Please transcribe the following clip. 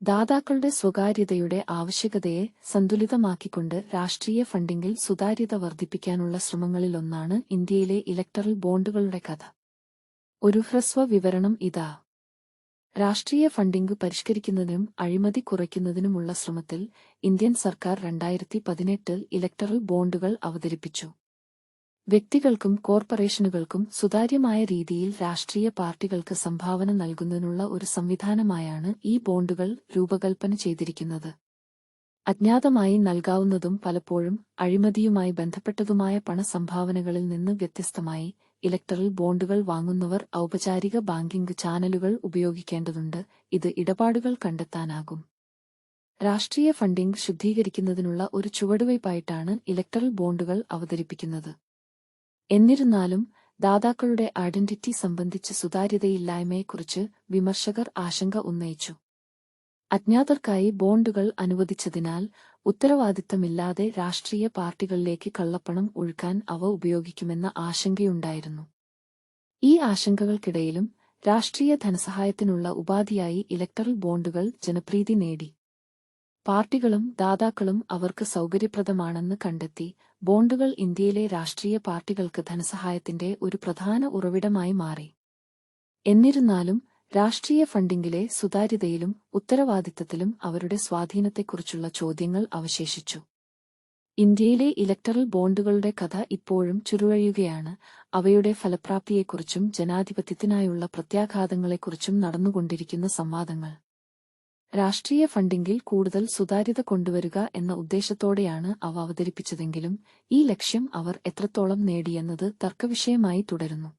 ദാതാക്കളുടെ സ്വകാര്യതയുടെ ആവശ്യകതയെ സന്തുലിതമാക്കിക്കൊണ്ട് രാഷ്ട്രീയ ഫണ്ടിംഗിൽ സുതാര്യത വർദ്ധിപ്പിക്കാനുള്ള ശ്രമങ്ങളിലൊന്നാണ് ഇന്ത്യയിലെ ഇലക്ടറൽ ബോണ്ടുകളുടെ കഥ. ഒരു ഹ്രസ്വ വിവരണം ഇതാ. രാഷ്ട്രീയ ഫണ്ടിംഗ് പരിഷ്കരിക്കുന്നതിനും അഴിമതി കുറയ്ക്കുന്നതിനുമുള്ള ശ്രമത്തിൽ ഇന്ത്യൻ സർക്കാർ 2018 ഇലക്ടറൽ ബോണ്ടുകൾ അവതരിപ്പിച്ചു. വ്യക്തികൾക്കും കോർപ്പറേഷനുകൾക്കും സുതാര്യമായ രീതിയിൽ രാഷ്ട്രീയ പാർട്ടികൾക്ക് സംഭാവന നൽകുന്നതിനുള്ള ഒരു സംവിധാനമായാണ് ഈ ബോണ്ടുകൾ രൂപകൽപ്പന ചെയ്തിരിക്കുന്നത്. അജ്ഞാതമായി നൽകാവുന്നതും പലപ്പോഴും അഴിമതിയുമായി ബന്ധപ്പെട്ടതുമായ പണസംഭാവനകളിൽ നിന്ന് വ്യത്യസ്തമായി, ഇലക്ടറൽ ബോണ്ടുകൾ വാങ്ങുന്നവർ ഔപചാരിക ബാങ്കിംഗ് ചാനലുകൾ ഉപയോഗിക്കേണ്ടതുണ്ട്. ഇത് ഇടപാടുകൾ കണ്ടെത്താനാകും. രാഷ്ട്രീയ ഫണ്ടിംഗ് ശുദ്ധീകരിക്കുന്നതിനുള്ള ഒരു ചുവടുവയ്പായിട്ടാണ് ഇലക്ടറൽ ബോണ്ടുകൾ അവതരിപ്പിക്കുന്നത്. എന്നിരുന്നാലും, ദാതാക്കളുടെ ഐഡന്റിറ്റി സംബന്ധിച്ച് സുതാര്യതയില്ലായ്മയെക്കുറിച്ച് വിമർശകർ ആശങ്ക ഉന്നയിച്ചു. അജ്ഞാതർക്കായി ബോണ്ടുകൾ അനുവദിച്ചതിനാൽ ഉത്തരവാദിത്തമില്ലാതെ രാഷ്ട്രീയ പാർട്ടികളിലേക്ക് കള്ളപ്പണം ഒഴുക്കാൻ അവ ഉപയോഗിക്കുമെന്ന ആശങ്കയുണ്ടായിരുന്നു. ഈ ആശങ്കകൾക്കിടയിലും രാഷ്ട്രീയ ധനസഹായത്തിനുള്ള ഉപാധിയായി ഇലക്ടറൽ ബോണ്ടുകൾ ജനപ്രീതി നേടി. പാർട്ടികളും ദാതാക്കളും അവർക്ക് സൗകര്യപ്രദമാണെന്ന് കണ്ടെത്തി ബോണ്ടുകൾ ഇന്ത്യയിലെ രാഷ്ട്രീയ പാർട്ടികൾക്ക് ധനസഹായത്തിന്റെ ഒരു പ്രധാന ഉറവിടമായി മാറി. എന്നിരുന്നാലും, രാഷ്ട്രീയ ഫണ്ടിംഗിലെ സുതാര്യതയിലും ഉത്തരവാദിത്തത്തിലും അവരുടെ സ്വാധീനത്തെക്കുറിച്ചുള്ള ചോദ്യങ്ങൾ അവശേഷിച്ചു. ഇന്ത്യയിലെ ഇലക്ടറൽ ബോണ്ടുകളുടെ കഥ ഇപ്പോഴും ചുരുളഴിയുകയാണ്. അവയുടെ ഫലപ്രാപ്തിയെക്കുറിച്ചും ജനാധിപത്യത്തിനായുള്ള പ്രത്യാഘാതങ്ങളെക്കുറിച്ചും നടന്നുകൊണ്ടിരിക്കുന്ന സംവാദങ്ങൾ. രാഷ്ട്രീയ ഫണ്ടിംഗിൽ കൂടുതൽ സുതാര്യത കൊണ്ടുവരിക എന്ന ഉദ്ദേശത്തോടെയാണ് അവ അവതരിപ്പിച്ചതെങ്കിലും ഈ ലക്ഷ്യം അവർ എത്രത്തോളം നേടിയെന്നത് തർക്കവിഷയമായി തുടരുന്നു.